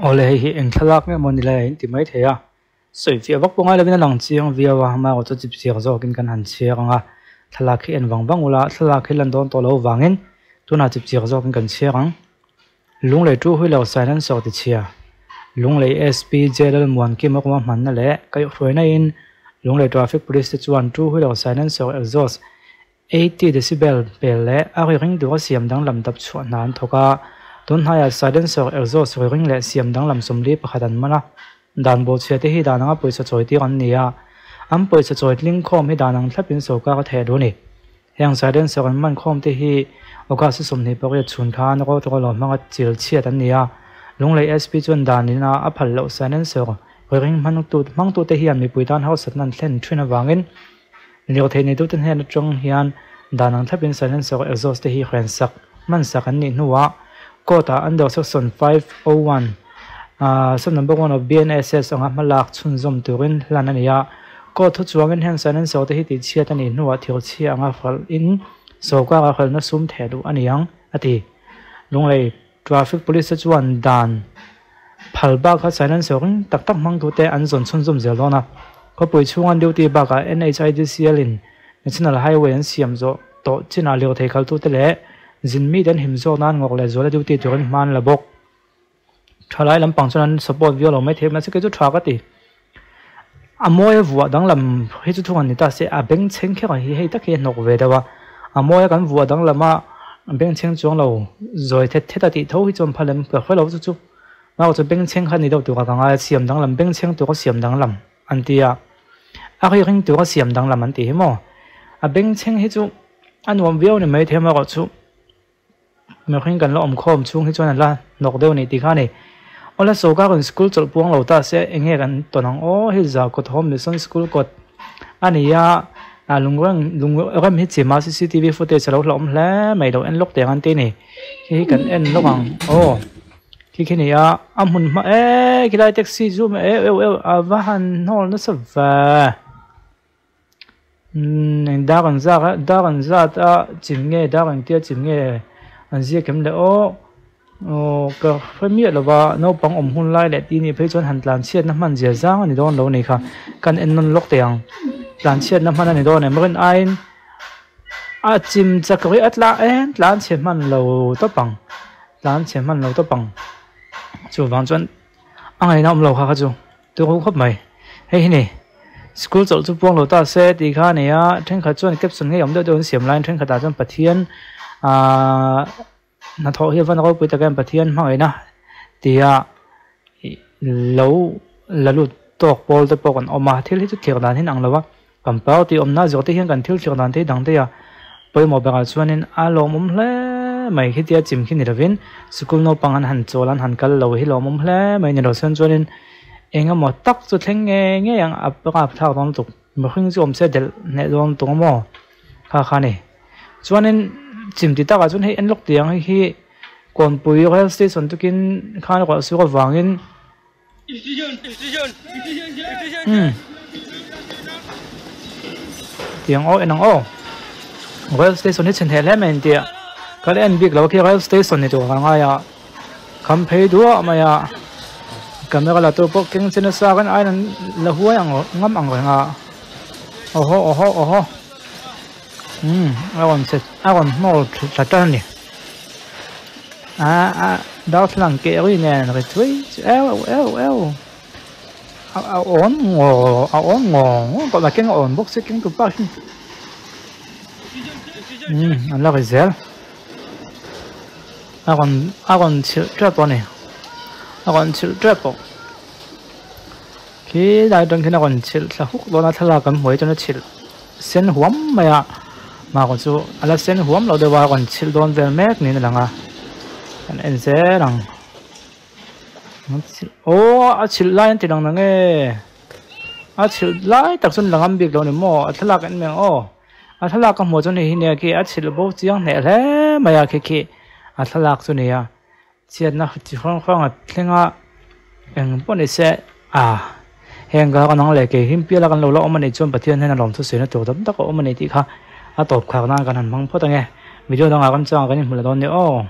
ole hi eng thalak nge moni la in ti mai theya soi fi awak pongai lovina lang chiang via wa ma o chu chip chiang zo kin kan han chianga thalak hi en wang ula thalak hi lan don to lo wangin tuna chip chiang zo kin kan chiang lung le tu hui lo silence so ti chia lung le SP jelal muan ki mak ma man na le kai hroina in lung le traffic police chuan tu hui lo silence so exhaust 80 decibel pel le a ring du siam dang lam tap chuan nan thoka tun haya silencer exhaust ring le siam dang lam somli pakhadan mana dan bo chete hi dananga poisa choi ti an nia am poisa choi ling khom hi danang thlapin soka ka the do ni heng silencer an man khom te hi oka su somni pawya chun khan ko to lo manga chil chiat an nia lung le SP chun danina a phal lo silencer ring mang tu te hi an mi puitan house nan thlen thina wangin liu theini tu ten hen atong hian danang thlapin silencer exhaust te hi khren sak man sak an ni nuwa kota under section 501 some number 1 of BNSS anga malak chun zom turin lanania ko thu chuangin hen sanan so te hi ti chia tani nuwa thil chi anga fal in so ka ga khal na sum the du aniang ati lunglei traffic police chuan dan phalba kha sanan so ring tak tak mang tu te an zon chun zom zelona ko pui chuan duty ba ka NHIDCL in national highway an siam zo to china leo thei khal tu te le zinmi den himzo nan ngok le zola duty turin man la bok thalai lam pangchuan support violo mai them na se ke chu thaka ti amoy vuwa dang lam hi chu thungan ni ta se a beng cheng khe hi hei takhe nok ve dawa amoy kan vuwa dang lama beng cheng chuang lo zoi the the ta ti tho hi chom phalem ka khelo chu ma chu beng cheng khan ni do tu ka nga siam dang lam beng cheng tu ko siam dang lam antia a hi ring tu ko siam dang lam an ti hi mo a beng cheng hi chu anwam vio ni mai them ma chu me khin kan lo om khom chung hi chuan la nok deu ni ti khani ola soka kon school chol puang lo ta se enge kan tonang o hi za ko thom mission school kot ania lungwang hi chima CCTV footage lo hlom hle mai do en lok te an ti ni hi kan en lokang o ki khini ya amun ma e kilai taxi zoom e awahan hol na sava daran za ta chimnge daran tia chimnge an zia kem le o ka famia lova no pang om hun lai le ti ni phei chon han tlan chiat na man zia zang ani don lo nei kha kan en non lok teang tlan chiat na man ani don em ren ain a chim chakri atla en tlan che man lo to pang tlan che man lo to pang chu wang chon angai na om lo kha kha chu tu ko khop mai hei ni school chol chu puang lo ta se ti kha ne ya then kha chon caption nge om de don siam line then kha ta chon pathian na tho hi van ro pui ta kan pathian hmangai na tia lo lalu tok pol te pokon oma thil hi chu thir dan hin ang lawa kampau ti omna zo te hian kan thil thir dan te dang te ya poi mo ba chuanin a lom hle mai hi tia chim khin ravin school no pangan han cholan han kal lo hi lom hle mai ni ro sen chuanin enga mo tak chu thleng nge yang apka thak don tu mo khing chu om se del ne don tu mo kha ni chuanin chim ti ta ka chun hei en lok tiang hi kon pui rail station tukin khan ko su ko wangin tiang o enang o rail station ni chen he le men tia ka le en big lo ki rail station ni to nga ya kam phei du ma ya camera la to pok king chen sa kan ai nan la huai ang ngam ang nga oho awan mol tatani đau lăng kẹo rồi nè rồi thui ổn ngò gọi là cái ổn bốc xích cái tụi bác anh là cái gì awan chịu trap này awan chịu trap khi đại đoàn khi awan chịu là hút đó là thà cầm mũi cho nó chịu sen huam mày mà còn chú ala sen huam lo de wa còn chil don vel mek ni langa kan en se rang o a chil lai ti rang nge a chil lai tak sun langam bik lo ni mo a thlak en meng o a thlak ka mo chu ni ne ki a chil bo chiang ne le maya ki a thlak chu ni ya chiat na chi khong a thlenga eng pon ni se a heng ga kan ang le ke him pia la kan lo lo man ni chon pathian hen lom thu se na to dam tak o man ni ti kha a top khak na kan han mang pho ta nge video dang a kan chang kan hmul don ni o